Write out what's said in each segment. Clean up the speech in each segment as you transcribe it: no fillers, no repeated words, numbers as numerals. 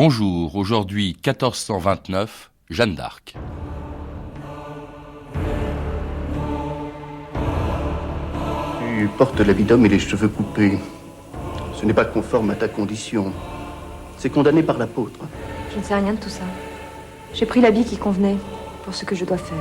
Bonjour, aujourd'hui 1429, Jeanne d'Arc. Tu portes l'habit d'homme et les cheveux coupés. Ce n'est pas conforme à ta condition. C'est condamné par l'apôtre. Je ne sais rien de tout ça. J'ai pris l'habit qui convenait pour ce que je dois faire.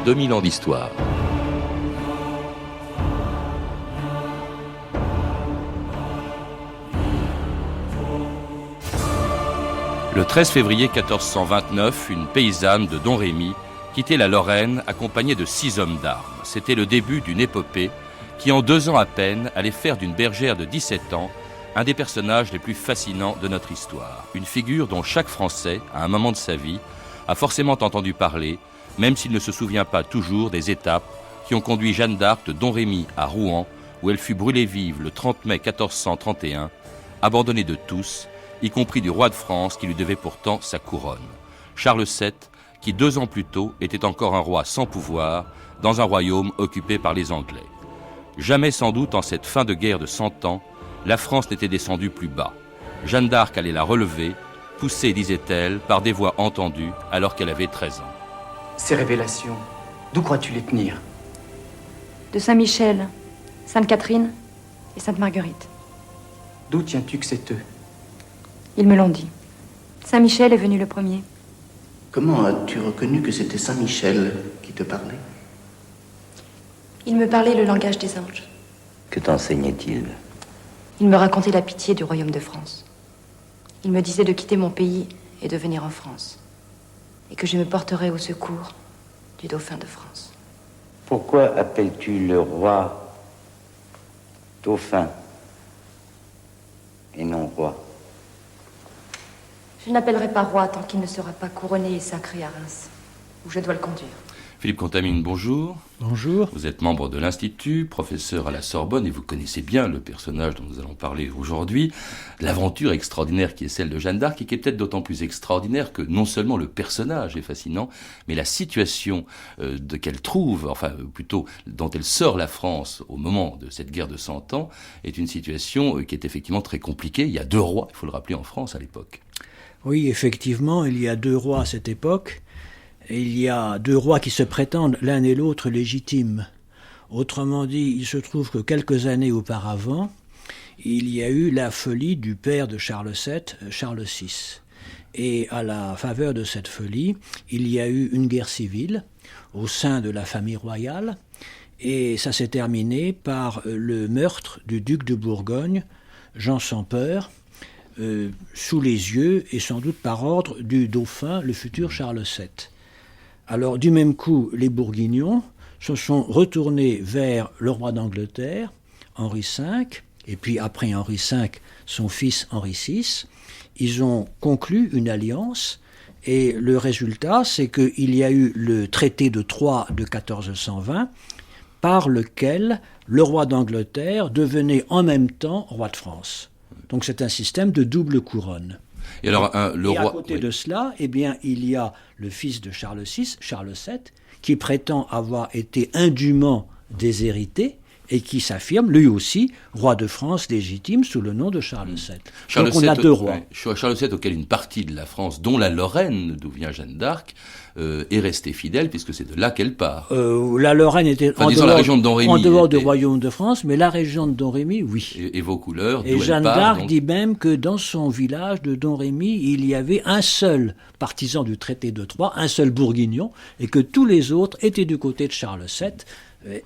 « 2000 ans d'histoire ». Le 13 février 1429, une paysanne de Domrémy quittait la Lorraine accompagnée de 6 hommes d'armes. C'était le début d'une épopée qui, en 2 ans à peine, allait faire d'une bergère de 17 ans un des personnages les plus fascinants de notre histoire. Une figure dont chaque Français, à un moment de sa vie, a forcément entendu parler, même s'il ne se souvient pas toujours des étapes qui ont conduit Jeanne d'Arc de Domrémy à Rouen, où elle fut brûlée vive le 30 mai 1431, abandonnée de tous, y compris du roi de France qui lui devait pourtant sa couronne. Charles VII, qui 2 ans plus tôt était encore un roi sans pouvoir, dans un royaume occupé par les Anglais. Jamais sans doute en cette fin de guerre de 100 ans, la France n'était descendue plus bas. Jeanne d'Arc allait la relever, poussée, disait-elle, par des voix entendues alors qu'elle avait 13 ans. Ces révélations, d'où crois-tu les tenir? De Saint-Michel, Sainte-Catherine et Sainte-Marguerite. D'où tiens-tu que c'est eux? Ils me l'ont dit. Saint-Michel est venu le premier. Comment as-tu reconnu que c'était Saint-Michel qui te parlait? Il me parlait le langage des anges. Que t'enseignait-il? Il me racontait la pitié du royaume de France. Il me disait de quitter mon pays et de venir en France. Et que je me porterais au secours du dauphin de France. Pourquoi appelles-tu le roi dauphin et non roi? Je n'appellerai pas roi tant qu'il ne sera pas couronné et sacré à Reims, où je dois le conduire. Philippe Contamine, bonjour. Bonjour. Vous êtes membre de l'Institut, professeur à la Sorbonne, et vous connaissez bien le personnage dont nous allons parler aujourd'hui, l'aventure extraordinaire qui est celle de Jeanne d'Arc, et qui est peut-être d'autant plus extraordinaire que non seulement le personnage est fascinant, mais la situation qu'elle trouve, enfin plutôt dont elle sort la France au moment de cette guerre de 100 ans, est une situation qui est effectivement très compliquée. Il y a 2 rois, il faut le rappeler, en France à l'époque. Oui, effectivement, il y a 2 rois à cette époque. Et il y a 2 rois qui se prétendent l'un et l'autre légitimes. Autrement dit, il se trouve que quelques années auparavant, il y a eu la folie du père de Charles VII, Charles VI. Et à la faveur de cette folie, il y a eu une guerre civile au sein de la famille royale. Et ça s'est terminé par le meurtre du duc de Bourgogne, Jean sans peur, sous les yeux et sans doute par ordre du dauphin, le futur Charles VII. Alors, du même coup, les Bourguignons se sont retournés vers le roi d'Angleterre, Henri V, et puis après Henri V, son fils Henri VI. Ils ont conclu une alliance, et le résultat, c'est qu'il y a eu le traité de Troyes de 1420, par lequel le roi d'Angleterre devenait en même temps roi de France. Donc c'est un système de double couronne. Et alors, à côté de cela, eh bien, il y a le fils de Charles VI, Charles VII, qui prétend avoir été indûment déshérité et qui s'affirme, lui aussi, roi de France légitime sous le nom de Charles VII. Donc on a 2 rois. Charles VII auquel une partie de la France, dont la Lorraine, d'où vient Jeanne d'Arc, est restée fidèle, puisque c'est de là qu'elle part. La Lorraine était en dehors du royaume de France, mais la région de Domrémy, oui. Et Vaucouleurs, et Jeanne d'Arc dit même que dans son village de Domrémy, il y avait un seul partisan du traité de Troyes, un seul bourguignon, et que tous les autres étaient du côté de Charles VII,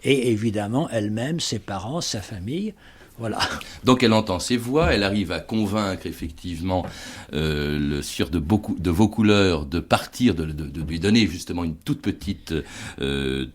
et évidemment elle-même, ses parents, sa famille. Voilà. Donc elle entend ces voix, elle arrive à convaincre effectivement le sieur de Vaucouleurs de partir, de lui donner justement une toute petite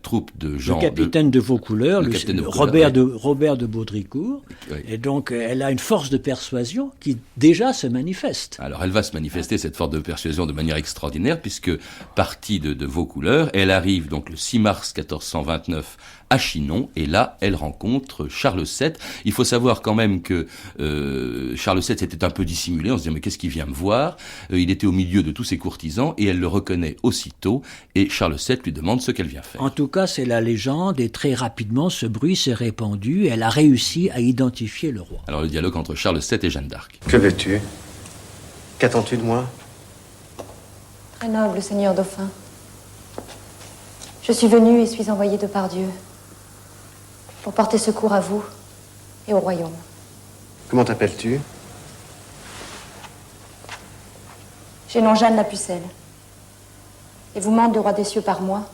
troupe de gens. Le capitaine de Vaucouleurs, Robert de Baudricourt. Oui. Et donc elle a une force de persuasion qui déjà se manifeste. Alors elle va se manifester, cette force de persuasion, de manière extraordinaire, puisque partie de Vaucouleurs, elle arrive donc le 6 mars 1429 à Chinon, et là, elle rencontre Charles VII. Il faut savoir quand même que Charles VII s'était un peu dissimulé, on se disait mais qu'est-ce qu'il vient me voir? Il était au milieu de tous ses courtisans, et elle le reconnaît aussitôt, et Charles VII lui demande ce qu'elle vient faire. En tout cas, c'est la légende, et très rapidement, ce bruit s'est répandu, et elle a réussi à identifier le roi. Alors le dialogue entre Charles VII et Jeanne d'Arc. Que veux-tu? Qu'attends-tu de moi? Très noble Seigneur Dauphin. Je suis venue et suis envoyée de par Dieu pour porter secours à vous et au royaume. Comment t'appelles-tu? J'ai nom Jeanne la Pucelle. Et vous mande le roi des cieux par moi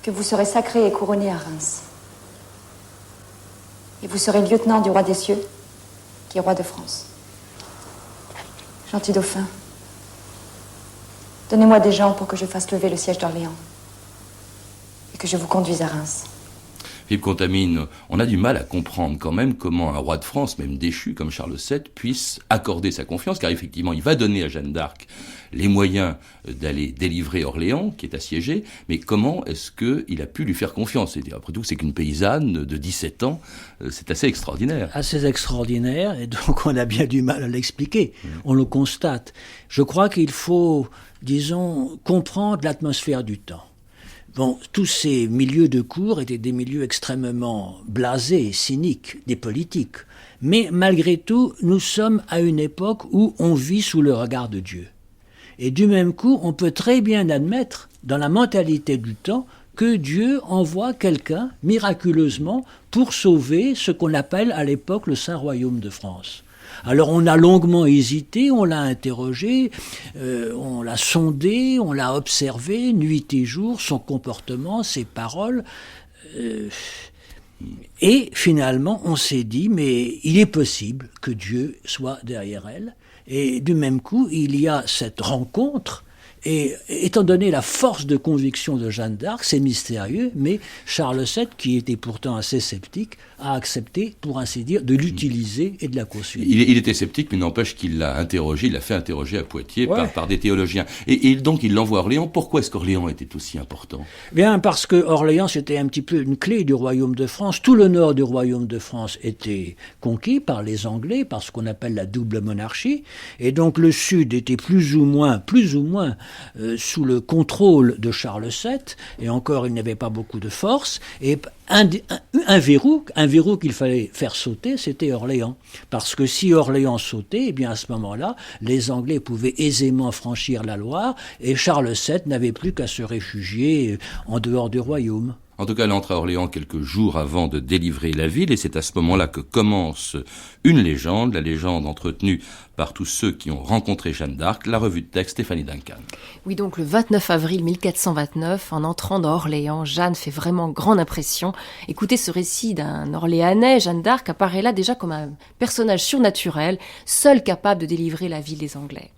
que vous serez sacré et couronné à Reims. Et vous serez lieutenant du roi des cieux, qui est roi de France. Gentil Dauphin, donnez-moi des gens pour que je fasse lever le siège d'Orléans et que je vous conduise à Reims. Philippe Contamine, on a du mal à comprendre quand même comment un roi de France, même déchu comme Charles VII, puisse accorder sa confiance, car effectivement, il va donner à Jeanne d'Arc les moyens d'aller délivrer Orléans, qui est assiégé, mais comment est-ce qu'il a pu lui faire confiance? Et après tout, c'est qu'une paysanne de 17 ans, c'est assez extraordinaire. Assez extraordinaire, et donc on a bien du mal à l'expliquer. On le constate. Je crois qu'il faut, disons, comprendre l'atmosphère du temps. Bon, tous ces milieux de cour étaient des milieux extrêmement blasés, cyniques, des politiques. Mais malgré tout, nous sommes à une époque où on vit sous le regard de Dieu. Et du même coup, on peut très bien admettre, dans la mentalité du temps, que Dieu envoie quelqu'un, miraculeusement, pour sauver ce qu'on appelle à l'époque le Saint-Royaume de France. Alors on a longuement hésité, on l'a interrogé, on l'a sondé, on l'a observé, nuit et jour, son comportement, ses paroles. Et finalement, on s'est dit, mais il est possible que Dieu soit derrière elle. Et du même coup, il y a cette rencontre. Et étant donné la force de conviction de Jeanne d'Arc, c'est mystérieux, mais Charles VII, qui était pourtant assez sceptique, a accepté, pour ainsi dire, de l'utiliser et de la poursuivre. Il était sceptique, mais n'empêche qu'il l'a interrogé, il l'a fait interroger à Poitiers par des théologiens. Et donc il l'envoie à Orléans. Pourquoi est-ce qu'Orléans était aussi important? Bien, parce que Orléans, c'était un petit peu une clé du royaume de France. Tout le nord du royaume de France était conquis par les Anglais, par ce qu'on appelle la double monarchie. Et donc le sud était plus ou moins sous le contrôle de Charles VII, et encore il n'avait pas beaucoup de force, et un verrou qu'il fallait faire sauter, c'était Orléans. Parce que si Orléans sautait, eh bien à ce moment-là, les Anglais pouvaient aisément franchir la Loire, et Charles VII n'avait plus qu'à se réfugier en dehors du royaume. En tout cas, elle entre à Orléans quelques jours avant de délivrer la ville, et c'est à ce moment-là que commence une légende, la légende entretenue par tous ceux qui ont rencontré Jeanne d'Arc, la revue de texte Stéphanie Duncan. Oui, donc le 29 avril 1429, en entrant dans Orléans, Jeanne fait vraiment grande impression. Écoutez ce récit d'un Orléanais, Jeanne d'Arc apparaît là déjà comme un personnage surnaturel, seul capable de délivrer la ville des Anglais.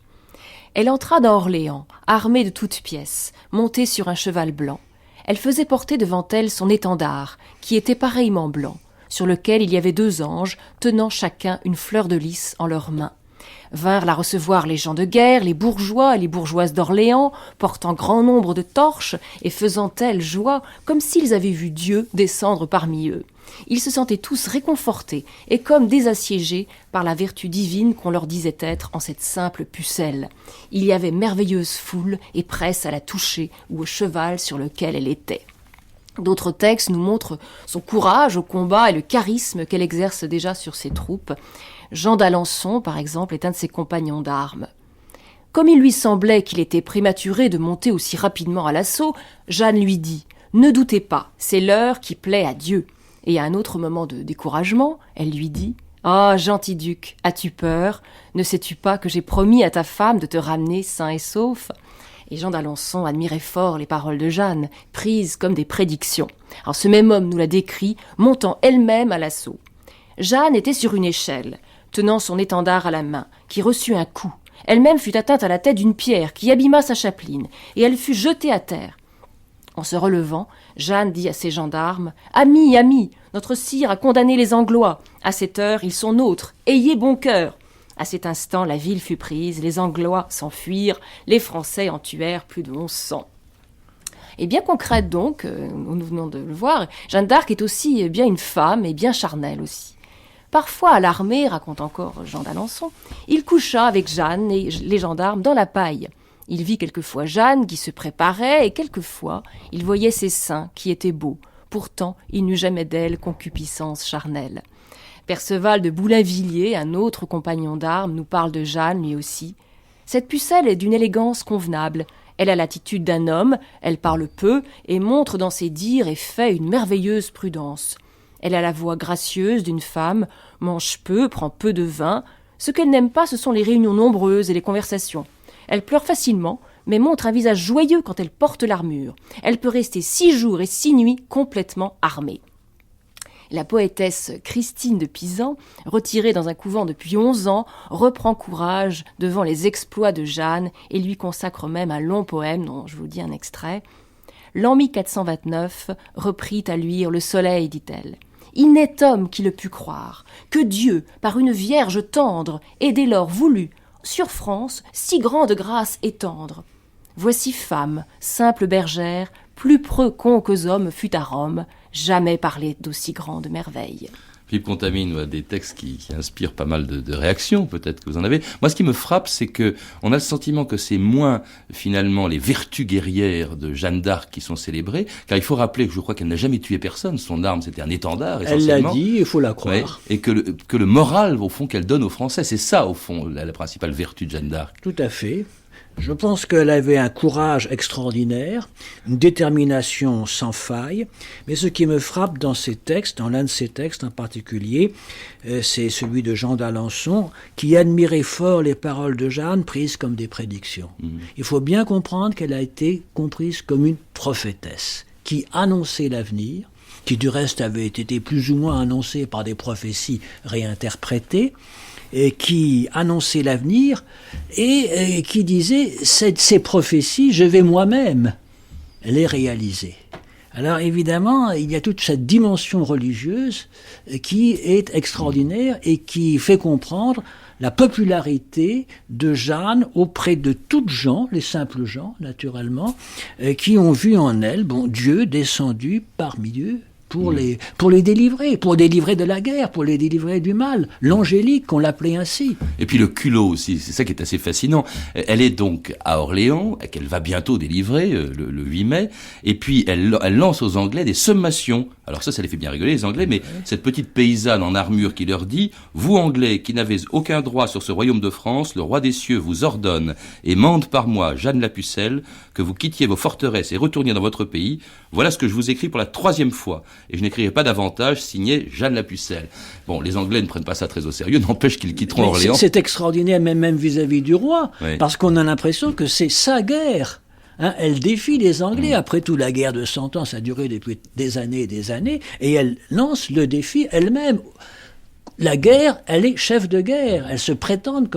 Elle entra dans Orléans, armée de toutes pièces, montée sur un cheval blanc. Elle faisait porter devant elle son étendard, qui était pareillement blanc, sur lequel il y avait 2 anges, tenant chacun une fleur de lys en leurs mains. Vinrent la recevoir les gens de guerre, les bourgeois et les bourgeoises d'Orléans, portant grand nombre de torches et faisant telle joie, comme s'ils avaient vu Dieu descendre parmi eux. Ils se sentaient tous réconfortés et comme désassiégés par la vertu divine qu'on leur disait être en cette simple pucelle. Il y avait merveilleuse foule et presse à la toucher ou au cheval sur lequel elle était. D'autres textes nous montrent son courage au combat et le charisme qu'elle exerce déjà sur ses troupes. Jean d'Alençon, par exemple, est un de ses compagnons d'armes. Comme il lui semblait qu'il était prématuré de monter aussi rapidement à l'assaut, Jeanne lui dit « Ne doutez pas, c'est l'heure qui plaît à Dieu ». Et à un autre moment de découragement, elle lui dit « Ah, gentil duc, as-tu peur? Ne sais-tu pas que j'ai promis à ta femme de te ramener sain et sauf ?» Et Jean d'Alençon admirait fort les paroles de Jeanne, prises comme des prédictions. Alors ce même homme nous l'a décrit, montant elle-même à l'assaut. Jeanne était sur une échelle, tenant son étendard à la main, qui reçut un coup. Elle-même fut atteinte à la tête d'une pierre qui abîma sa chapeline, et elle fut jetée à terre. En se relevant, Jeanne dit à ses gendarmes « Amis, amis, notre sire a condamné les Anglois. À cette heure, ils sont nôtres. Ayez bon cœur !» À cet instant, la ville fut prise, les Anglois s'enfuirent, les Français en tuèrent plus de 1100. Et bien concrète donc, nous venons de le voir, Jeanne d'Arc est aussi bien une femme et bien charnelle aussi. Parfois à l'armée, raconte encore Jean d'Alençon, il coucha avec Jeanne et les gendarmes dans la paille. Il vit quelquefois Jeanne qui se préparait et quelquefois il voyait ses seins qui étaient beaux. Pourtant, il n'eut jamais d'elle concupiscence charnelle. Perceval de Boulainvilliers, un autre compagnon d'armes, nous parle de Jeanne lui aussi. Cette pucelle est d'une élégance convenable. Elle a l'attitude d'un homme, elle parle peu et montre dans ses dires et faits une merveilleuse prudence. Elle a la voix gracieuse d'une femme, mange peu, prend peu de vin. Ce qu'elle n'aime pas, ce sont les réunions nombreuses et les conversations. Elle pleure facilement, mais montre un visage joyeux quand elle porte l'armure. Elle peut rester 6 jours et 6 nuits complètement armée. La poétesse Christine de Pisan, retirée dans un couvent depuis 11 ans, reprend courage devant les exploits de Jeanne et lui consacre même un long poème dont je vous dis un extrait. « L'an 1429 reprit à luire le soleil, dit-elle. Il n'est homme qui le pût croire, que Dieu, par une vierge tendre, ait dès lors voulu, sur France, si grande grâce étendre. Voici femme, simple bergère, plus preux qu'aux hommes fut à Rome, jamais parlé d'aussi grande merveille. » Philippe Contamine a des textes qui inspirent pas mal de réactions, peut-être que vous en avez. Moi, ce qui me frappe, c'est que on a le sentiment que c'est moins, finalement, les vertus guerrières de Jeanne d'Arc qui sont célébrées, car il faut rappeler que je crois qu'elle n'a jamais tué personne. Son arme, c'était un étendard, essentiellement. Elle l'a dit, il faut la croire. Ouais, et que le moral, au fond, qu'elle donne aux Français, c'est ça, au fond, la principale vertu de Jeanne d'Arc. Tout à fait. Je pense qu'elle avait un courage extraordinaire, une détermination sans faille, mais ce qui me frappe dans ses textes, dans l'un de ses textes en particulier, c'est celui de Jean d'Alençon, qui admirait fort les paroles de Jeanne prises comme des prédictions. Il faut bien comprendre qu'elle a été comprise comme une prophétesse, qui annonçait l'avenir, qui du reste avait été plus ou moins annoncé par des prophéties réinterprétées, et qui annonçait l'avenir et qui disait ces prophéties, je vais moi-même les réaliser. Alors évidemment, il y a toute cette dimension religieuse qui est extraordinaire et qui fait comprendre la popularité de Jeanne auprès de toutes gens, les simples gens naturellement, qui ont vu en elle Dieu descendu parmi eux, pour les délivrer de la guerre, pour les délivrer du mal. L'angélique, on l'appelait ainsi. Et puis le culot aussi, c'est ça qui est assez fascinant. Elle est donc à Orléans, qu'elle va bientôt délivrer, le 8 mai, et puis elle lance aux Anglais des sommations. Alors ça les fait bien rigoler, les Anglais, mais cette petite paysanne en armure qui leur dit « Vous, Anglais, qui n'avez aucun droit sur ce royaume de France, le roi des cieux vous ordonne et mande par moi, Jeanne la Pucelle, que vous quittiez vos forteresses et retourniez dans votre pays. Voilà ce que je vous écris pour la 3e fois. Et je n'écrirai pas davantage, signé Jeanne la Pucelle. » Bon, les Anglais ne prennent pas ça très au sérieux, n'empêche qu'ils quitteront Orléans. C'est extraordinaire, même vis-à-vis du roi, parce qu'on a l'impression que c'est sa guerre. Elle défie les Anglais. Après tout, la guerre de 100 ans, ça a duré depuis des années, et elle lance le défi elle-même. La guerre, elle est chef de guerre. Elle se présente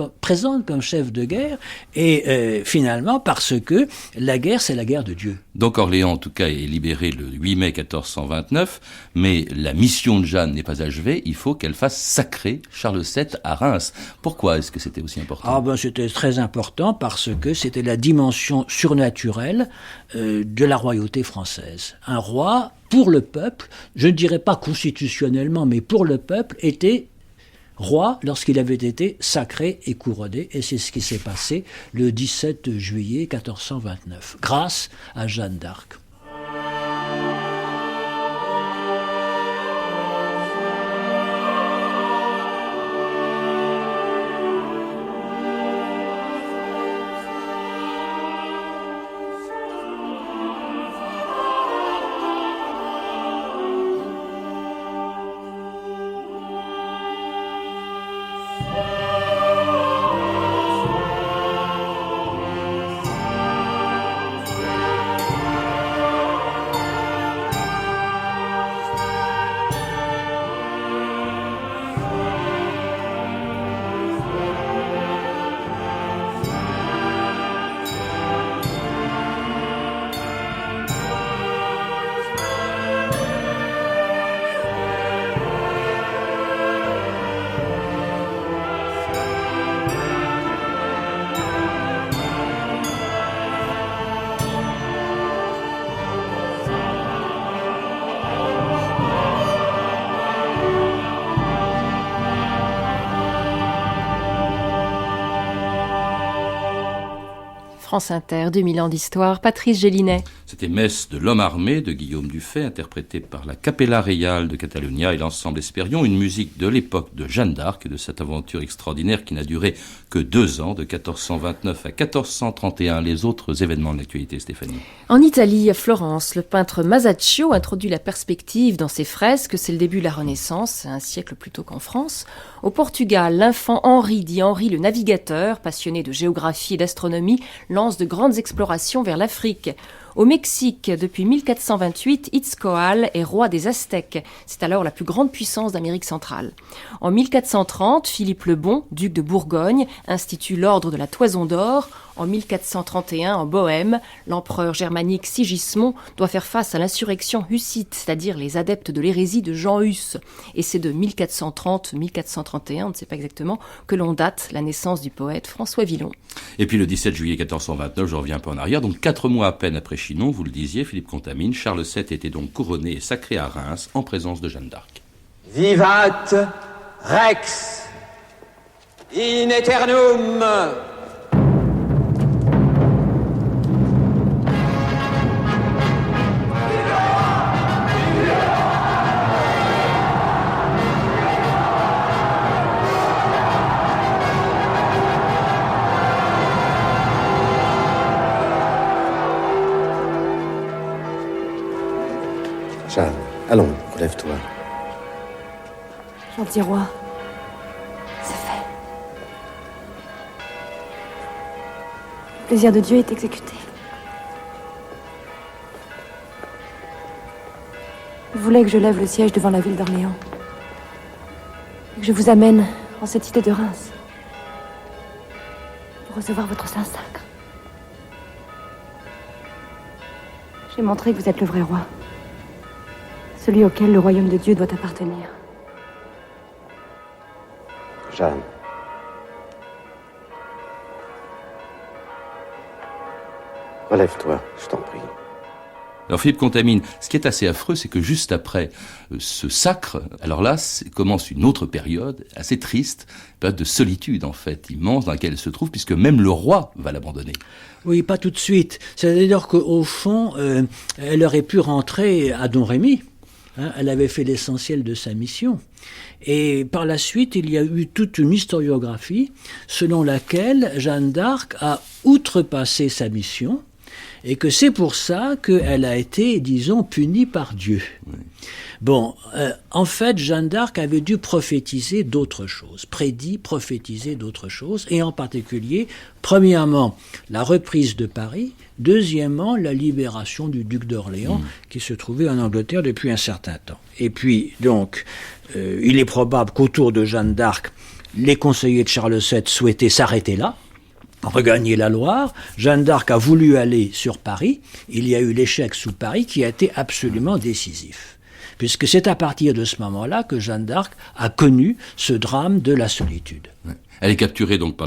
comme chef de guerre, et finalement, parce que la guerre, c'est la guerre de Dieu. Donc Orléans, en tout cas, est libéré le 8 mai 1429, mais la mission de Jeanne n'est pas achevée. Il faut qu'elle fasse sacrer Charles VII à Reims. Pourquoi est-ce que c'était aussi important ? C'était très important parce que c'était la dimension surnaturelle de la royauté française. Un roi, pour le peuple, je ne dirais pas constitutionnellement, mais pour le peuple, était roi lorsqu'il avait été sacré et couronné, et c'est ce qui s'est passé le 17 juillet 1429, grâce à Jeanne d'Arc. France Inter, 2000 ans d'histoire, Patrice Gélinet. C'était Messe de l'homme armé de Guillaume Dufay, interprété par la Capella Reial de Catalunya et l'ensemble Espérion, une musique de l'époque de Jeanne d'Arc et de cette aventure extraordinaire qui n'a duré que 2 ans, de 1429 à 1431. Les autres événements de l'actualité, Stéphanie. En Italie, à Florence, le peintre Masaccio introduit la perspective dans ses fresques. C'est le début de la Renaissance, un siècle plus tôt qu'en France. Au Portugal, l'infant Henri, dit Henri le navigateur, passionné de géographie et d'astronomie, lance de grandes explorations vers l'Afrique. Au Mexique, depuis 1428, Itzcoatl est roi des Aztèques. C'est alors la plus grande puissance d'Amérique centrale. En 1430, Philippe le Bon, duc de Bourgogne, institue l'ordre de la Toison d'Or. En 1431, en Bohême, l'empereur germanique Sigismond doit faire face à l'insurrection hussite, c'est-à-dire les adeptes de l'hérésie de Jean Hus. Et c'est de 1430-1431, on ne sait pas exactement, que l'on date la naissance du poète François Villon. Et puis le 17 juillet 1429, je reviens un peu en arrière, donc 4 mois à peine après Chinon, vous le disiez, Philippe Contamine, Charles VII était donc couronné et sacré à Reims en présence de Jeanne d'Arc. Vivat Rex in aeternum. Jeanne, allons, relève-toi. Gentil roi, c'est fait. Le plaisir de Dieu est exécuté. Il voulait que je lève le siège devant la ville d'Orléans. Et que je vous amène en cette cité de Reims pour recevoir votre saint sacre. J'ai montré que vous êtes le vrai roi. Celui auquel le royaume de Dieu doit appartenir. Jeanne. Relève-toi, je t'en prie. Alors Philippe Contamine, ce qui est assez affreux, c'est que juste après ce sacre, alors là, commence une autre période assez triste, une période de solitude en fait, immense dans laquelle elle se trouve, puisque même le roi va l'abandonner. Oui, pas tout de suite. C'est-à-dire qu'au fond, elle aurait pu rentrer à Domrémy. Elle avait fait l'essentiel de sa mission. Et par la suite, il y a eu toute une historiographie selon laquelle Jeanne d'Arc a outrepassé sa mission et que c'est pour ça qu'elle a été, disons, punie par Dieu. Oui. Bon, en fait, Jeanne d'Arc avait dû prophétiser d'autres choses, prophétiser d'autres choses, et en particulier, premièrement, la reprise de Paris, deuxièmement, la libération du duc d'Orléans, qui se trouvait en Angleterre depuis un certain temps. Et puis, donc, il est probable qu'autour de Jeanne d'Arc, les conseillers de Charles VII souhaitaient s'arrêter là, regagner la Loire. Jeanne d'Arc a voulu aller sur Paris. Il y a eu l'échec sous Paris qui a été absolument décisif. Puisque c'est à partir de ce moment-là que Jeanne d'Arc a connu ce drame de la solitude. Ouais. Elle est capturée donc par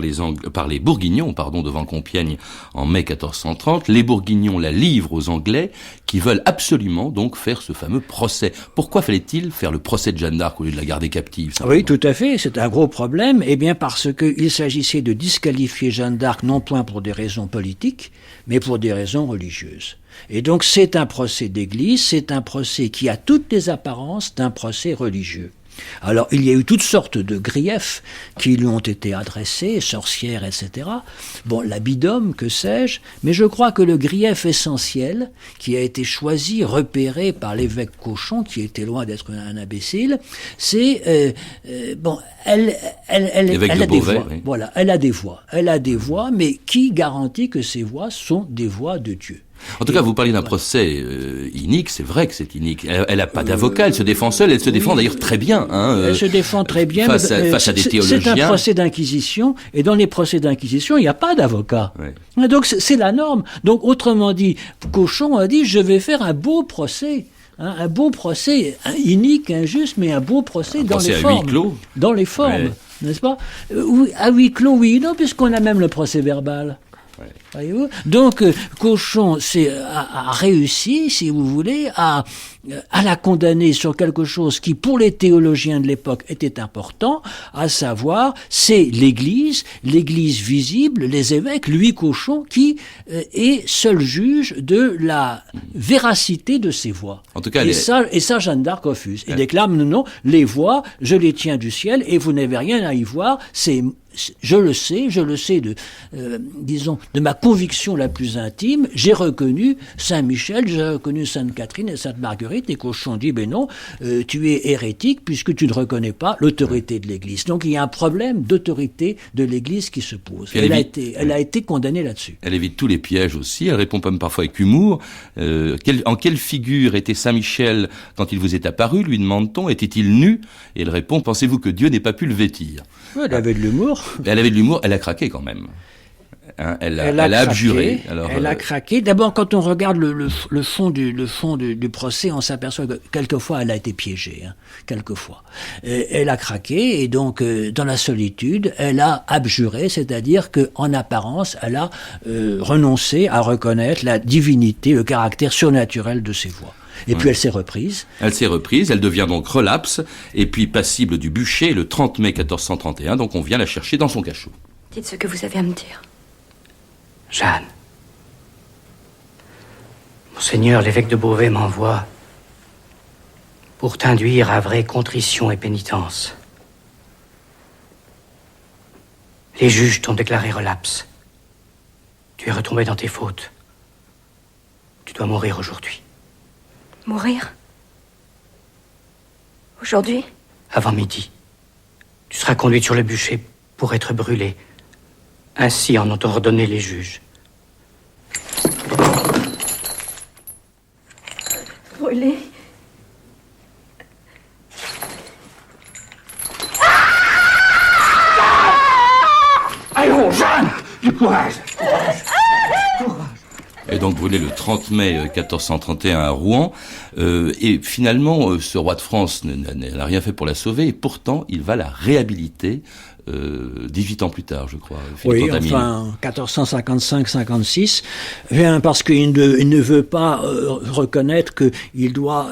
les Bourguignons, devant Compiègne en mai 1430. Les Bourguignons la livrent aux Anglais qui veulent absolument donc faire ce fameux procès. Pourquoi fallait-il faire le procès de Jeanne d'Arc au lieu de la garder captive? Oui, tout à fait. C'est un gros problème. Eh bien, parce qu'il s'agissait de disqualifier Jeanne d'Arc non point pour des raisons politiques, mais pour des raisons religieuses. Et donc c'est un procès d'église, c'est un procès qui a toutes les apparences d'un procès religieux. Alors, il y a eu toutes sortes de griefs qui lui ont été adressés, sorcières, etc. Bon, l'abidum, que sais-je, mais je crois que le grief essentiel, qui a été choisi, repéré par l'évêque Cauchon, qui était loin d'être un imbécile, c'est, elle a des voix. Oui. Voilà, elle a des voix, mais qui garantit que ces voix sont des voix de Dieu? En tout cas, vous parlez d'un procès inique, c'est vrai que c'est inique. Elle n'a pas d'avocat, elle se défend seule, elle se défend d'ailleurs très bien. Elle se défend très bien. Face à des théologiens. C'est un procès d'inquisition, et dans les procès d'inquisition, il n'y a pas d'avocat. Oui. Donc c'est la norme. Donc autrement dit, Cauchon a dit, je vais faire un beau procès. Un beau procès, inique, injuste, mais un beau procès dans les formes. À huis clos. Dans les formes, n'est-ce pas? À huis clos, oui, non, puisqu'on a même le procès verbal. Voyez-vous. Donc, Cauchon a réussi, si vous voulez, à à la condamner sur quelque chose qui, pour les théologiens de l'époque, était important, à savoir, c'est l'Église visible, les évêques, Louis Cauchon, qui est seul juge de la véracité de ces voix. En tout cas, et ça, Jeanne d'Arc refuse. Il déclare, non, les voix, je les tiens du ciel et vous n'avez rien à y voir, je le sais de ma conviction la plus intime, j'ai reconnu Saint-Michel, j'ai reconnu Sainte-Catherine et Sainte-Marguerite, et Cauchon dit, non, tu es hérétique puisque tu ne reconnais pas l'autorité de l'Église. Donc il y a un problème d'autorité de l'Église qui se pose. Elle a été condamnée là-dessus. Elle évite tous les pièges aussi, elle répond même parfois avec humour. En quelle figure était Saint-Michel quand il vous est apparu, lui demande-t-on, était-il nu? Et elle répond, pensez-vous que Dieu n'ait pas pu le vêtir? Elle avait de l'humour. Elle avait de l'humour, elle a craqué quand même. Hein, elle a abjuré. Alors, elle a craqué. D'abord, quand on regarde le fond du procès, on s'aperçoit que quelquefois elle a été piégée. Quelquefois. Elle a craqué et donc, dans la solitude, elle a abjuré, c'est-à-dire qu'en apparence, elle a renoncé à reconnaître la divinité, le caractère surnaturel de ses voix. Et puis elle s'est reprise. Elle devient donc relapse, et puis passible du bûcher le 30 mai 1431, donc on vient la chercher dans son cachot. Dites ce que vous avez à me dire. Jeanne, Monseigneur l'évêque de Beauvais m'envoie pour t'induire à vraie contrition et pénitence. Les juges t'ont déclaré relapse. Tu es retombé dans tes fautes. Tu dois mourir aujourd'hui. Mourir? Aujourd'hui? Avant midi, tu seras conduite sur le bûcher pour être brûlée. Ainsi en ont ordonné les juges. Brûlée? Allons, Jeanne! Du courage! Et donc brûlé le 30 mai 1431 à Rouen. Et finalement, ce roi de France n'a rien fait pour la sauver, et pourtant, il va la réhabiliter 18 ans plus tard, je crois. Oui, enfin, 1455-56, parce qu'il ne veut pas reconnaître qu'il doit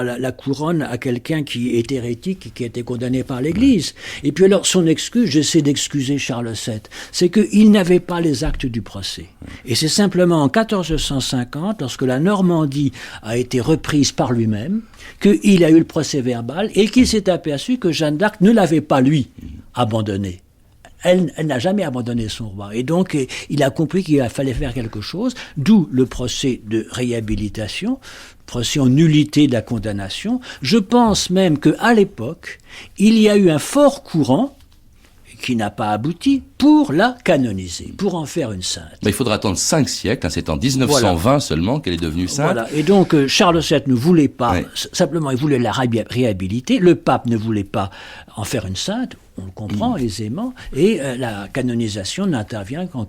la couronne à quelqu'un qui est hérétique, qui a été condamné par l'Église. Et puis alors, son excuse, j'essaie d'excuser Charles VII, c'est qu'il n'avait pas les actes du procès. Et c'est simplement en 1450, lorsque la Normandie a été reprise par lui-même, qu'il a eu le procès verbal et qu'il s'est aperçu que Jeanne d'Arc ne l'avait pas, lui, abandonné. Elle n'a jamais abandonné son roi. Et donc, il a compris qu'il fallait faire quelque chose, d'où le procès de réhabilitation, procès en nullité de la condamnation. Je pense même qu'à l'époque, il y a eu un fort courant qui n'a pas abouti, pour la canoniser, pour en faire une sainte. Mais il faudra attendre 5 siècles, c'est en 1920 seulement qu'elle est devenue sainte. Voilà, et donc Charles VII ne voulait pas, simplement il voulait la réhabiliter, le pape ne voulait pas en faire une sainte, on le comprend aisément, et la canonisation n'intervient qu'en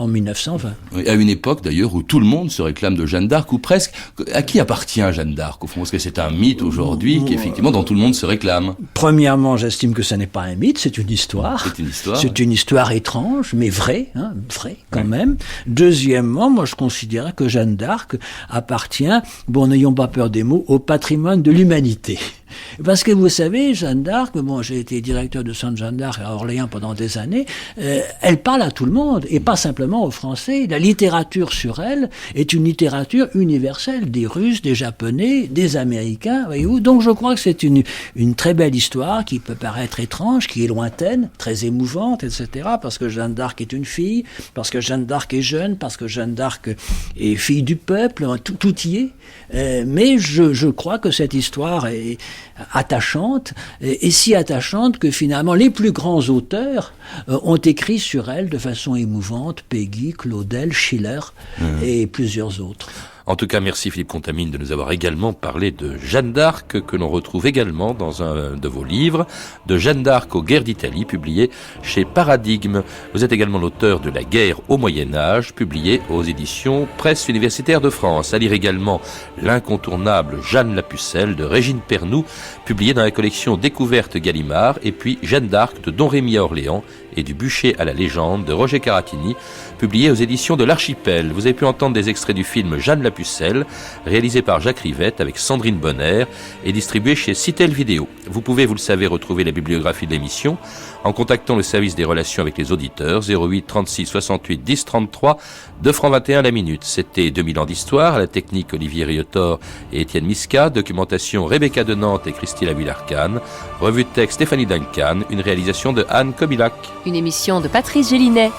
1920. À une époque d'ailleurs où tout le monde se réclame de Jeanne d'Arc, ou presque. À qui appartient Jeanne d'Arc au fond? Parce que c'est un mythe aujourd'hui effectivement dont tout le monde se réclame. Premièrement, j'estime que ce n'est pas un mythe, c'est une histoire. C'est une histoire étrange, mais vraie, vraie quand même. Deuxièmement, moi je considère que Jeanne d'Arc appartient, n'ayons pas peur des mots, au patrimoine de l'humanité. Parce que vous savez, Jeanne d'Arc, j'ai été directeur de Sainte Jeanne d'Arc à Orléans pendant des années, elle parle à tout le monde, et pas simplement aux Français. La littérature sur elle est une littérature universelle, des Russes, des Japonais, des Américains, voyez-vous. Donc je crois que c'est une très belle histoire qui peut paraître étrange, qui est lointaine, très émouvante, etc. Parce que Jeanne d'Arc est une fille, parce que Jeanne d'Arc est jeune, parce que Jeanne d'Arc est fille du peuple, tout y est. Mais je crois que cette histoire est attachante, et si attachante que finalement les plus grands auteurs ont écrit sur elle de façon émouvante, Péguy, Claudel, Schiller et plusieurs autres. En tout cas, merci Philippe Contamine de nous avoir également parlé de Jeanne d'Arc, que l'on retrouve également dans un de vos livres, de Jeanne d'Arc aux guerres d'Italie, publié chez Paradigme. Vous êtes également l'auteur de La guerre au Moyen-Âge, publié aux éditions Presse universitaire de France. À lire également l'incontournable Jeanne la Pucelle de Régine Pernoud, publié dans la collection Découverte Gallimard, et puis Jeanne d'Arc de Don Rémy à Orléans et du bûcher à la légende de Roger Caratini, publié aux éditions de l'Archipel. Vous avez pu entendre des extraits du film Jeanne la Pucelle, Pucelle, réalisé par Jacques Rivette avec Sandrine Bonner et distribué chez Citel Vidéo. Vous pouvez, vous le savez, retrouver la bibliographie de l'émission en contactant le service des relations avec les auditeurs 08 36 68 10 33 2 francs 21 la minute. C'était 2000 ans d'histoire, à la technique Olivier Riotor et Étienne Misca, documentation Rebecca de Nantes et Christine Abularcan, revue de texte Stéphanie Duncan, une réalisation de Anne Kobilac. Une émission de Patrice Gélinet.